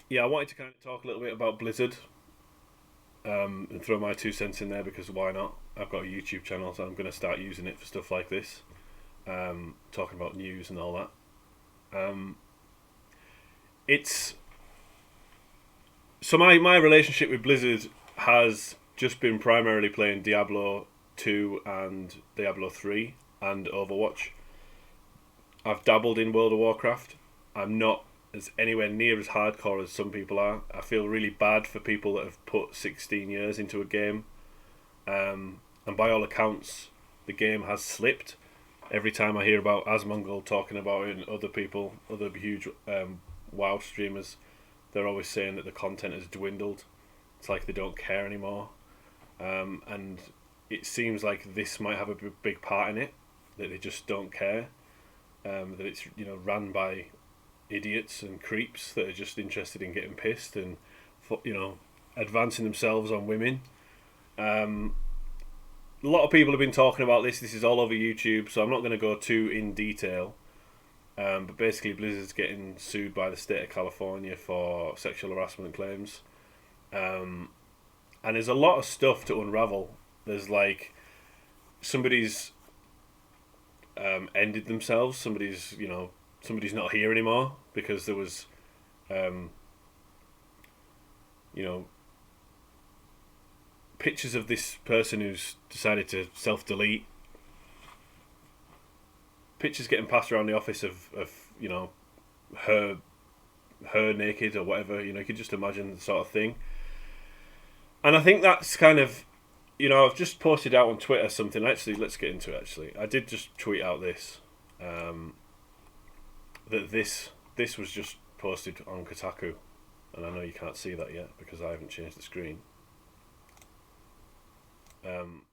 Yeah, I wanted to kind of talk a little bit about Blizzard, and throw my 2 cents in there because why not? I've got a YouTube channel, so I'm going to start using it for stuff like this, talking about news and all that. Um, it's so my relationship with Blizzard has just been primarily playing Diablo 2 and Diablo 3 and Overwatch. I've dabbled in World of Warcraft. I'm not as anywhere near as hardcore as some people are. I feel really bad for people that have put 16 years into a game. And by all accounts, the game has slipped. Every time I hear about Asmongold talking about it and other people, other huge WoW streamers, they're always saying that the content has dwindled. It's like they don't care anymore. And it seems like this might have a big part in it, that they just don't care. That it's ran by idiots and creeps that are just interested in getting pissed and advancing themselves on women. Um, a lot of people have been talking about this. This is all over YouTube, so I'm not going to go too in detail. But basically, Blizzard's getting sued by the state of California for sexual harassment claims. Um, and there's a lot of stuff to unravel. There's like somebody's ended themselves. Somebody's not here anymore because there was, um, you know, pictures of this person who's decided to self delete. Pictures getting passed around the office of her her naked or whatever. You could just imagine the sort of thing. And I think that's kind of, I've just posted out on Twitter something. Actually, let's get into it. Actually, I did just tweet out this. That this was just posted on Kotaku, and I know you can't see that yet because I haven't changed the screen. Um,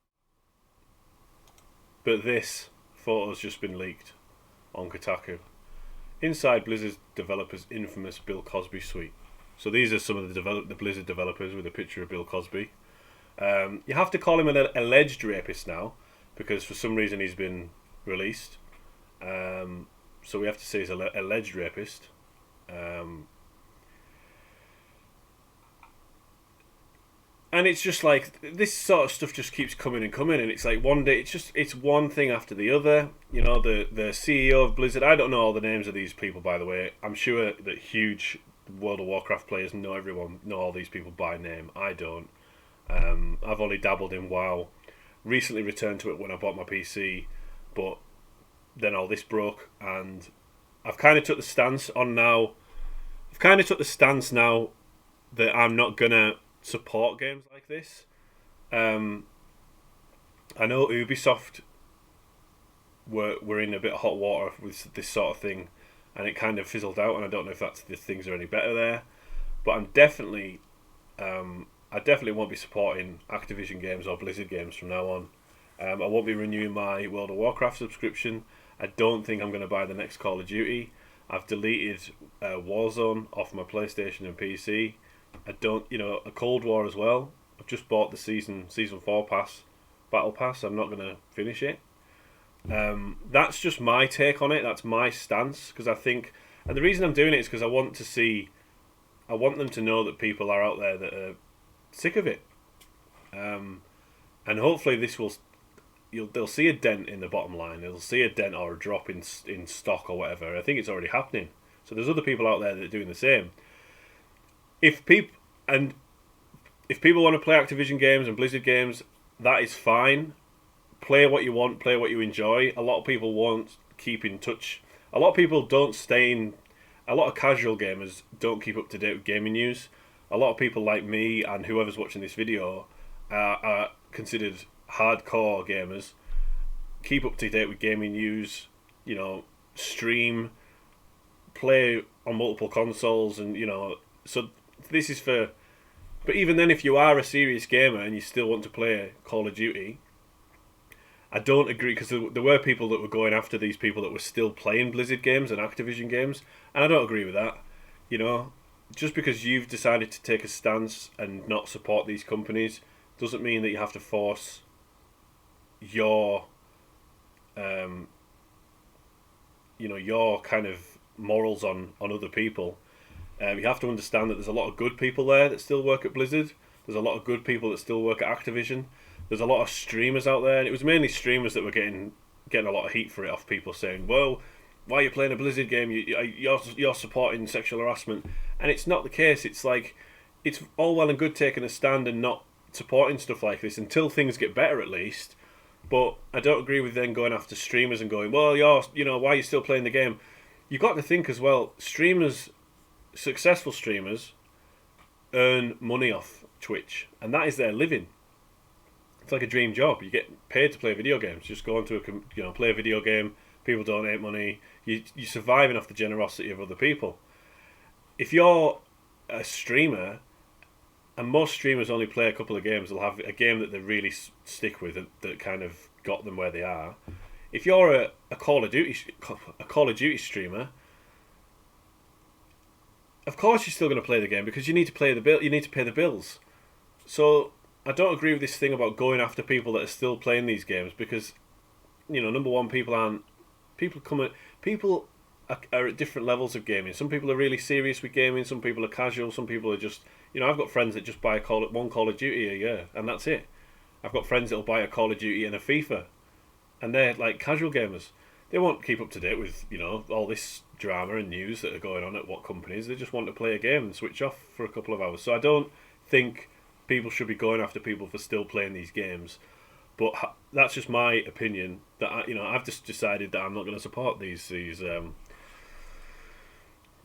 but this photo's just been leaked on Kotaku. Inside Blizzard developers' infamous Bill Cosby suite. So these are some of the Blizzard developers with a picture of Bill Cosby. You have to call him an alleged rapist now because for some reason he's been released. So we have to say he's an alleged rapist. Um, and it's just like this sort of stuff just keeps coming and coming, and it's like one day it's one thing after the other. The CEO of Blizzard. I don't know all the names of these people, by the way. I'm sure that huge World of Warcraft players know all these people by name. I don't. I've only dabbled in WoW. Recently returned to it when I bought my PC, but then all this broke, and I've kind of took the stance on now. I've kind of took the stance now that I'm not gonna support games like this. Um, I know Ubisoft were in a bit of hot water with this sort of thing, and it kind of fizzled out. And I don't know if that's the things are any better there, but I definitely won't be supporting Activision games or Blizzard games from now on. I won't be renewing my World of Warcraft subscription. I don't think I'm going to buy the next Call of Duty. I've deleted Warzone off my PlayStation and PC. I don't, a Cold War as well. I've just bought the season 4 battle pass. I'm not going to finish it. That's just my take on it. That's my stance because I think, and the reason I'm doing it is because I want them to know that people are out there that are sick of it, and hopefully they'll see a dent in the bottom line. They'll see a dent or a drop in stock or whatever. I think it's already happening. So there's other people out there that are doing the same. If people if people want to play Activision games and Blizzard games, that is fine. Play what you want, play what you enjoy. A lot of people won't keep in touch. A lot of people don't stay in. A lot of casual gamers don't keep up to date with gaming news. A lot of people like me and whoever's watching this video are considered hardcore gamers. Keep up to date with gaming news. Stream, play on multiple consoles, and so this is for. But even then, if you are a serious gamer and you still want to play Call of Duty, I don't agree because there were people that were going after these people that were still playing Blizzard games and Activision games, and I don't agree with that. Just because you've decided to take a stance and not support these companies doesn't mean that you have to force your, your kind of morals on other people. You have to understand that there's a lot of good people there that still work at Blizzard. There's a lot of good people that still work at Activision. There's a lot of streamers out there, and it was mainly streamers that were getting a lot of heat for it off people saying, "Well, why are you playing a Blizzard game? You're supporting sexual harassment," and it's not the case. It's like it's all well and good taking a stand and not supporting stuff like this until things get better, at least. But I don't agree with then going after streamers and going, "Well, why are you still playing the game?" You got to think as well. Streamers, successful streamers, earn money off Twitch, and that is their living. It's like a dream job. You get paid to play video games. Just go into play a video game. People donate money. You're surviving off the generosity of other people. If you're a streamer, and most streamers only play a couple of games, they'll have a game that they really stick with that kind of got them where they are. If you're a Call of Duty streamer, of course you're still going to play the game because you need to pay the bills. So I don't agree with this thing about going after people that are still playing these games because, number one, people are at different levels of gaming. Some people are really serious with gaming. Some people are casual. Some people are just, I've got friends that just buy one Call of Duty a year and that's it. I've got friends that'll buy a Call of Duty and a FIFA, and they're like casual gamers. They won't keep up to date with all this drama and news that are going on at what companies. They just want to play a game and switch off for a couple of hours. So I don't think people should be going after people for still playing these games, but that's just my opinion. That I've just decided that I'm not going to support these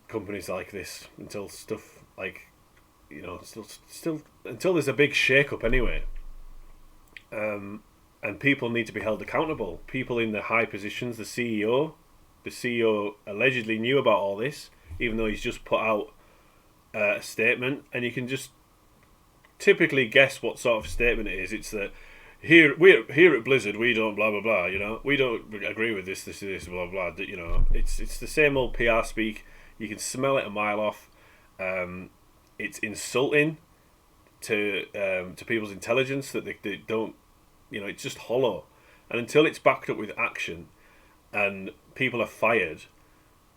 companies like this until stuff like still until there's a big shake-up anyway. And people need to be held accountable. People in the high positions, the CEO allegedly knew about all this, even though he's just put out a statement, and you can just typically guess what sort of statement it is. It's that here at Blizzard we don't blah blah blah. We don't agree with this blah blah. It's the same old PR speak. You can smell it a mile off. It's insulting to people's intelligence that they don't. It's just hollow, and until it's backed up with action, and people are fired,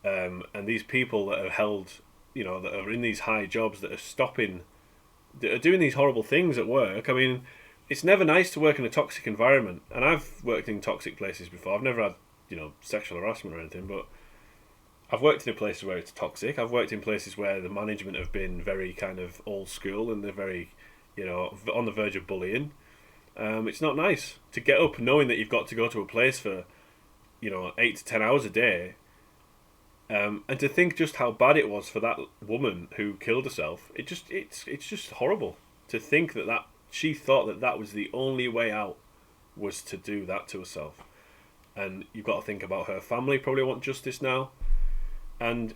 and these people that are held, that are in these high jobs that are doing these horrible things at work. I mean, it's never nice to work in a toxic environment, and I've worked in toxic places before. I've never had, sexual harassment or anything, but I've worked in places where it's toxic. I've worked in places where the management have been very kind of old school and they're very, on the verge of bullying. It's not nice to get up knowing that you've got to go to a place for, 8 to 10 hours a day, and to think just how bad it was for that woman who killed herself. It's just horrible to think that she thought that was the only way out, was to do that to herself. And you've got to think about her family probably want justice now, and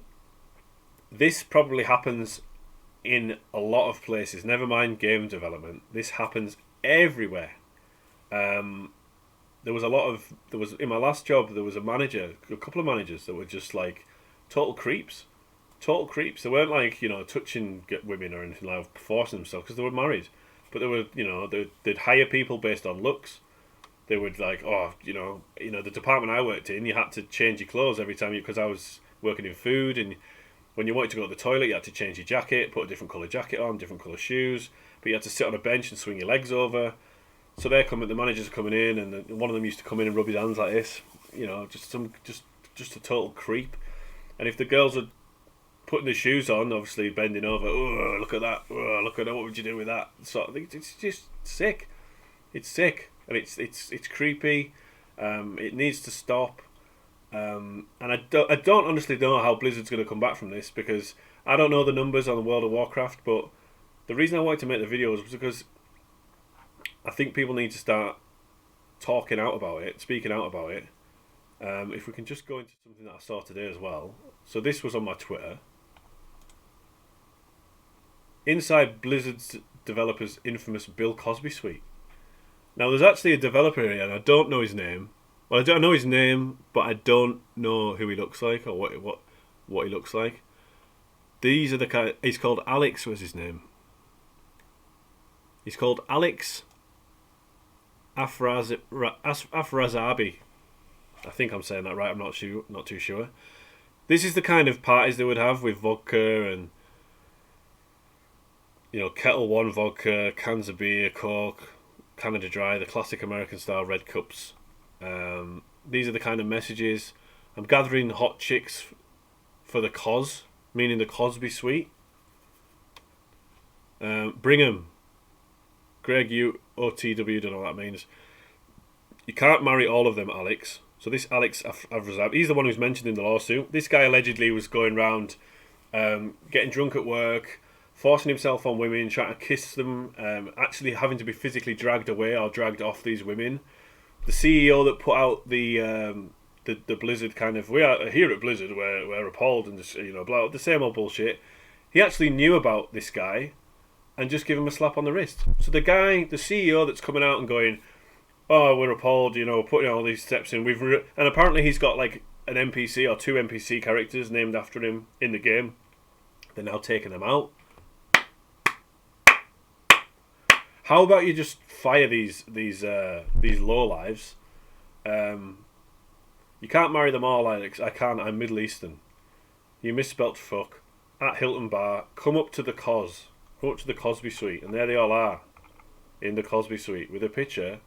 this probably happens in a lot of places. Never mind game development. This happens everywhere. There was in my last job, there was a couple of managers that were just like total creeps. They weren't like touching women or anything, like forcing themselves, because they were married, but they were they'd hire people based on looks. They would like, the department I worked in, you had to change your clothes every time because I was working in food, and when you wanted to go to the toilet, you had to change your jacket, put a different colour jacket on, different colour shoes, but you had to sit on a bench and swing your legs over. So the managers are coming in, and one of them used to come in and rub his hands like this, just a total creep. And if the girls are putting their shoes on, obviously bending over, oh look at that, what would you do with that? Sort of thing. It's just sick. It's sick, and it's creepy. It needs to stop. And I don't honestly know how Blizzard's going to come back from this, because I don't know the numbers on the World of Warcraft, but the reason I wanted to make the video was because I think people need to start speaking out about it. If we can just go into something that I saw today as well. So this was on my Twitter. Inside Blizzard's developer's infamous Bill Cosby suite. Now there's actually a developer here, and I don't know his name. Well, I know his name, but I don't know who he looks like or what he looks like. These are the kind. He's called Alex. What's his name? He's called Alex Afrazabi. I think I'm saying that right. I'm not too sure. This is the kind of parties they would have with vodka and Kettle One vodka, cans of beer, Coke, Canada Dry, the classic American style red cups. These are the kind of messages. I'm gathering hot chicks for the cos, meaning the Cosby Suite. Bring 'em. Greg, you OTW, don't know what that means. You can't marry all of them, Alex. So this Alex Avrazab, he's the one who's mentioned in the lawsuit. This guy allegedly was going around getting drunk at work, forcing himself on women, trying to kiss them, actually having to be physically dragged away or dragged off these women. The CEO that put out the Blizzard kind of, we are here at Blizzard, we're appalled and just, blah, the same old bullshit. He actually knew about this guy and just give him a slap on the wrist. So the CEO that's coming out and going, oh, we're appalled, putting all these steps in. And apparently he's got like an NPC or two NPC characters named after him in the game. They're now taking them out. How about you just fire these lowlives? You can't marry them all, Alex. I can't. I'm Middle Eastern. You misspelt fuck. At Hilton Bar, come up to the Cosby Suite, and there they all are in the Cosby Suite with a picture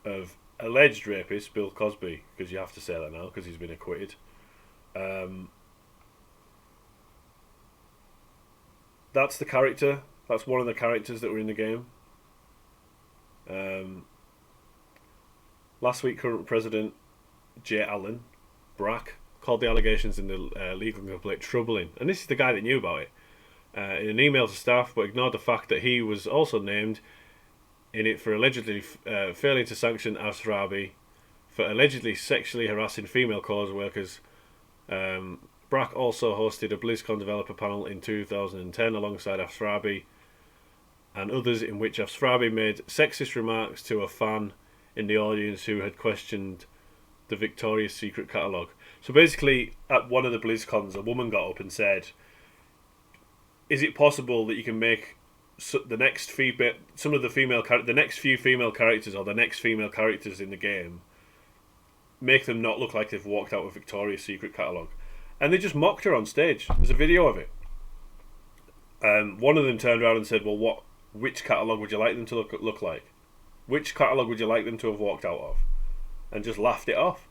of alleged rapist Bill Cosby, because you have to say that now because he's been acquitted. That's the character. That's one of the characters that were in the game. Last week, current president Jay Allen Brack called the allegations in the legal complaint troubling, and this is the guy that knew about it in an email to staff, but ignored the fact that he was also named in it for allegedly failing to sanction Asrabi for allegedly sexually harassing female cause workers. Brack also hosted a BlizzCon developer panel in 2010 alongside Asrabi and others, in which Asrabi made sexist remarks to a fan in the audience who had questioned the Victoria's Secret catalogue. So basically, at one of the BlizzCons, a woman got up and said, "Is it possible that you can make the next few female characters or the next female characters in the game, make them not look like they've walked out of Victoria's Secret catalogue?" And they just mocked her on stage. There's a video of it. One of them turned around and said, "Well, which catalogue would you like them to look like? Which catalogue would you like them to have walked out of?" And just laughed it off.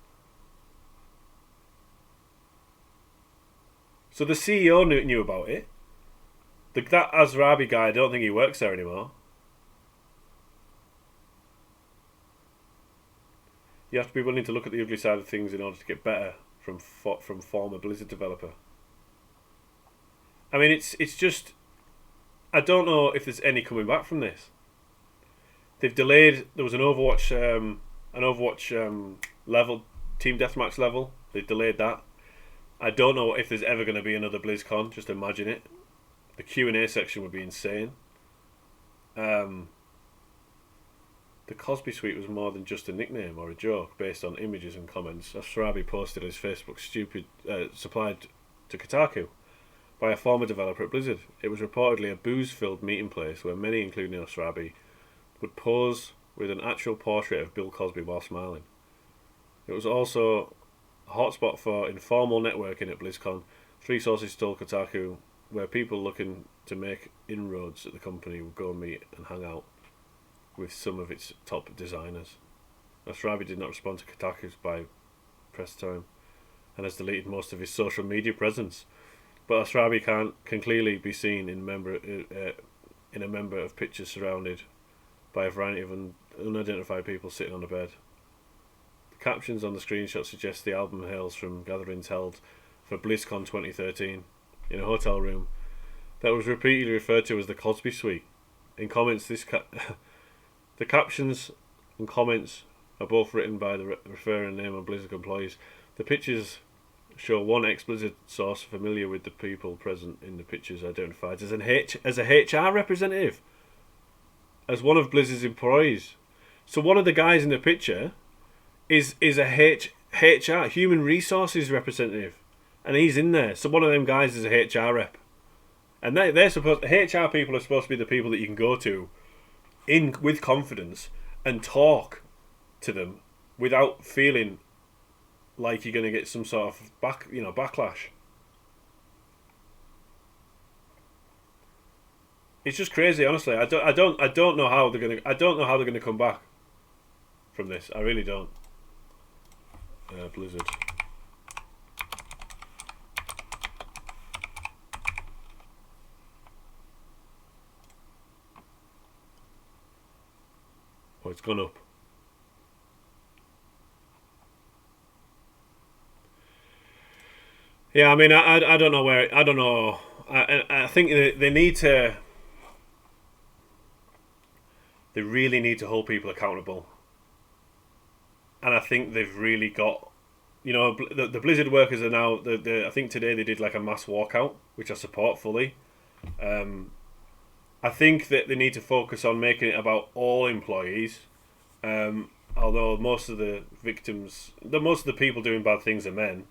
So the CEO knew about it. That Asrabi guy, I don't think he works there anymore. You have to be willing to look at the ugly side of things in order to get better from former Blizzard developer. I mean, it's just, I don't know if there's any coming back from this. They've delayed. There was an Overwatch level, team deathmatch level. They delayed that. I don't know if there's ever going to be another BlizzCon. Just imagine it. The Q&A section would be insane. The Cosby Suite was more than just a nickname or a joke based on images and comments. Asrabi posted his Facebook supplied to Kotaku by a former developer at Blizzard. It was reportedly a booze-filled meeting place where many, including Asrabi, would pose with an actual portrait of Bill Cosby while smiling. It was also a hotspot for informal networking at BlizzCon. 3 sources told Kotaku, where people looking to make inroads at the company would go and meet and hang out with some of its top designers. Asrabi did not respond to Kotaku's by press time and has deleted most of his social media presence. But Asrabi can clearly be seen in a member of pictures surrounded by a variety of unidentified people sitting on a bed. The captions on the screenshot suggest the album hails from gatherings held for BlizzCon 2013 in a hotel room that was repeatedly referred to as the Cosby Suite. In comments, the captions and comments are both written by the referring name of Blizzard employees. The pictures show one ex-Blizzard source familiar with the people present in the pictures identified as a HR representative, as one of Blizzard's employees. So one of the guys in the picture is a HR, human resources representative, and he's in there. So one of them guys is a HR rep, and they're supposed. HR people are supposed to be the people that you can go to with confidence and talk to them without feeling like you're going to get some sort of backlash. It's just crazy, honestly. I don't know how they're gonna. I don't know how they're gonna come back from this. I really don't. Blizzard. Oh, it's gone up. Yeah, I mean, I don't know where. I don't know. I think they need to. They really need to hold people accountable, and I think they've really got. The Blizzard workers are now. I think today they did like a mass walkout, which I support fully. Um, I think that they need to focus on making it about all employees. Although most of the victims, most of the people doing bad things are men,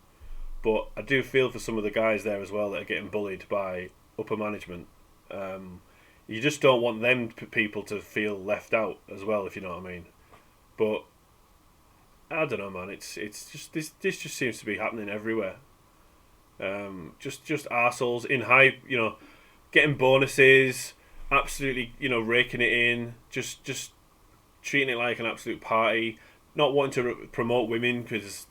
but I do feel for some of the guys there as well that are getting bullied by upper management. You just don't want them people to feel left out as well, if you know what I mean. But I don't know, man. It's just this just seems to be happening everywhere. Just arseholes in high, getting bonuses, absolutely, raking it in, just treating it like an absolute party, not wanting to promote women because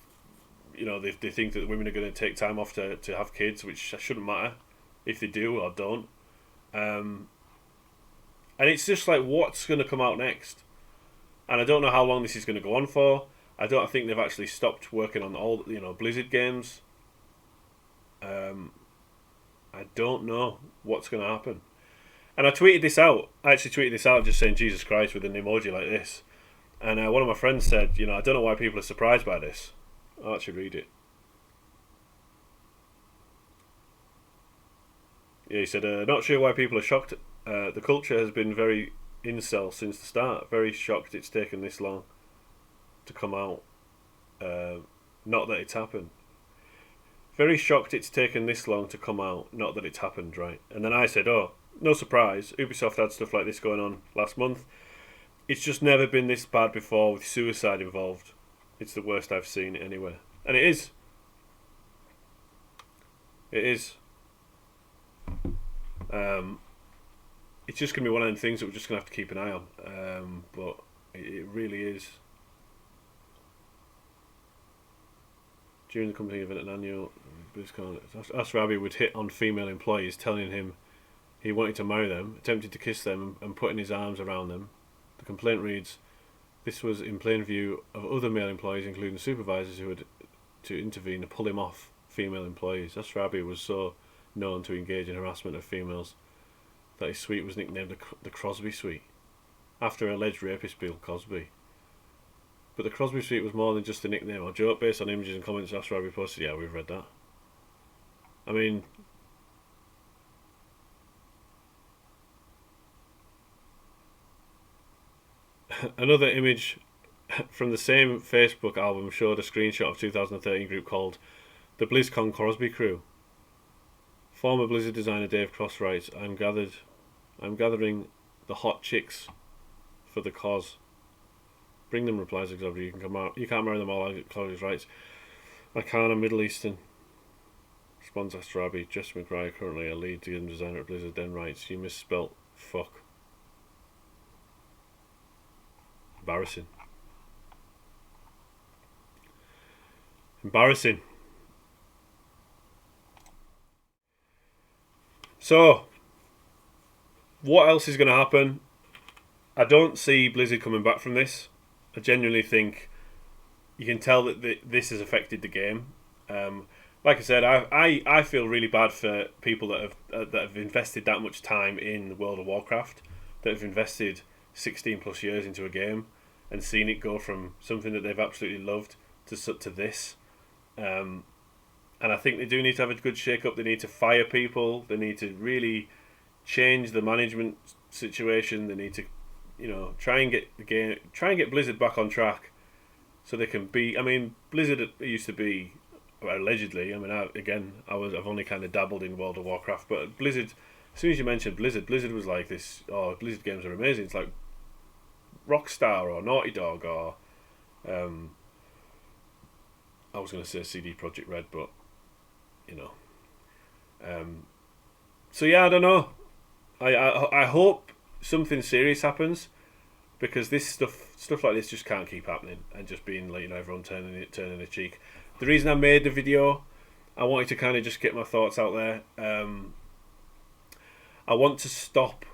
they think that women are going to take time off to have kids, which shouldn't matter if they do or don't. And it's just like, what's going to come out next? And I don't know how long this is going to go on for. I don't think they've actually stopped working on all Blizzard games. I don't know what's going to happen. And I tweeted this out. I actually tweeted this out just saying Jesus Christ with an emoji like this. And one of my friends said, I don't know why people are surprised by this. I'll actually read it. Yeah, he said, not sure why people are shocked. The culture has been very incel since the start. Very shocked it's taken this long to come out. Not that it's happened. Very shocked it's taken this long to come out. Not that it's happened, right? And then I said, oh, no surprise. Ubisoft had stuff like this going on last month. It's just never been this bad before with suicide involved. It's the worst I've seen anywhere. And it is. It is. It's just going to be one of them things that we're just going to have to keep an eye on. But it really is. During the company event, an annual BlizzCon, Asrabi would hit on female employees, telling him he wanted to marry them, attempted to kiss them, and putting his arms around them. The complaint reads, this was in plain view of other male employees, including supervisors who had to intervene to pull him off female employees. Asrabi was so known to engage in harassment of females that his suite was nicknamed the Crosby Suite, after alleged rapist Bill Cosby. But the Crosby Suite was more than just a nickname or joke based on images and comments Asrabi posted. Yeah, we've read that. I mean, another image from the same Facebook album showed a screenshot of 2013 group called the BlizzCon Crosby Crew. Former Blizzard designer Dave Cross writes, I'm gathering the hot chicks for the cause. Bring them, replies Exodia. You can't marry them all, Claudius writes. Arcana, Middle Eastern. Responds Astrabi. Jess McGrath, currently a lead game designer at Blizzard, then writes, you misspelt fuck. Embarrassing. Embarrassing. So, what else is going to happen? I don't see Blizzard coming back from this. I genuinely think you can tell that this has affected the game. Like I said, I feel really bad for people that have invested that much time in World of Warcraft, that have invested 16 plus years into a game and seen it go from something that they've absolutely loved to this. And I think they do need to have a good shake-up. They need to fire people. They need to really change the management situation. They need to, try and get Blizzard back on track, so they can be. I mean, Blizzard used to be, allegedly. I mean, I've only kind of dabbled in World of Warcraft, but Blizzard. As soon as you mentioned Blizzard was like this. Oh, Blizzard games are amazing. It's like Rockstar or Naughty Dog or, I was going to say CD Projekt Red, but, so yeah, I don't know. I hope something serious happens, because this stuff like this just can't keep happening and just being like, everyone turning a cheek. The reason I made the video, I wanted to kind of just get my thoughts out there. I want to stop.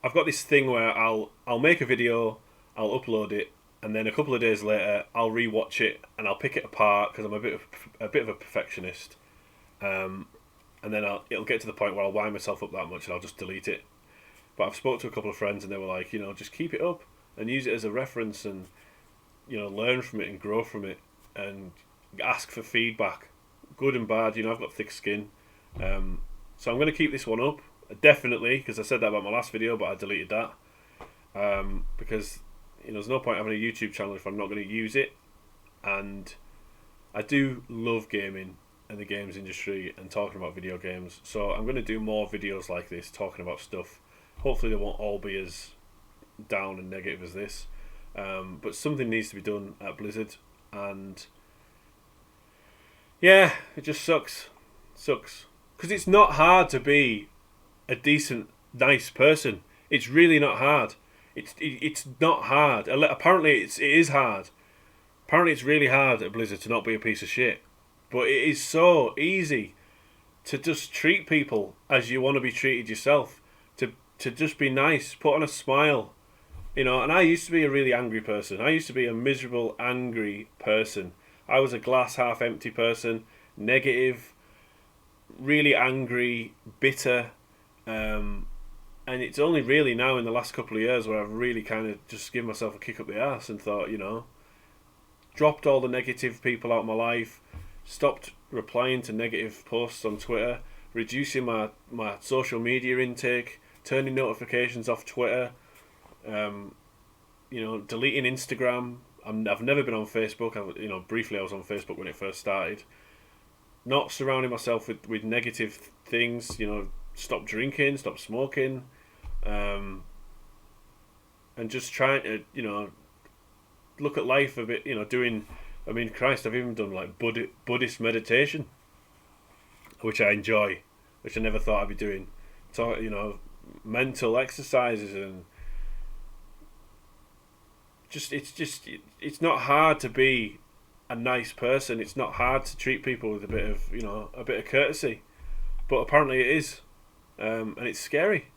I've got this thing where I'll make a video, I'll upload it, and then a couple of days later I'll rewatch it and I'll pick it apart because I'm a bit of a perfectionist. And then it'll get to the point where I'll wind myself up that much and I'll just delete it. But I've spoke to a couple of friends and they were like, just keep it up and use it as a reference and, learn from it and grow from it and ask for feedback, good and bad. I've got thick skin. So I'm going to keep this one up, definitely, because I said that about my last video, but I deleted that. Because, there's no point having a YouTube channel if I'm not going to use it. And I do love gaming and the games industry and talking about video games. So I'm going to do more videos like this, talking about stuff. Hopefully they won't all be as down and negative as this. But something needs to be done at Blizzard. And yeah, it just sucks. Because it's not hard to be a decent, nice person. It's really not hard. It's not hard. Apparently it is hard. Apparently it's really hard at Blizzard to not be a piece of shit. But it is so easy to just treat people as you want to be treated yourself. To just be nice, put on a smile. And I used to be a really angry person. I used to be a miserable, angry person. I was a glass half empty person, negative, really angry, bitter. And it's only really now in the last couple of years where I've really kind of just given myself a kick up the arse and thought, dropped all the negative people out of my life, stopped replying to negative posts on Twitter, reducing my social media intake, turning notifications off Twitter, deleting Instagram. I've never been on Facebook. Briefly I was on Facebook when it first started. Not surrounding myself with negative things. Stop drinking, stop smoking, and just trying to look at life a bit. Doing. Christ, I've even done like Buddhist meditation, which I enjoy, which I never thought I'd be doing. So mental exercises and it's not hard to be a nice person. It's not hard to treat people with a bit of courtesy, but apparently it is, and it's scary.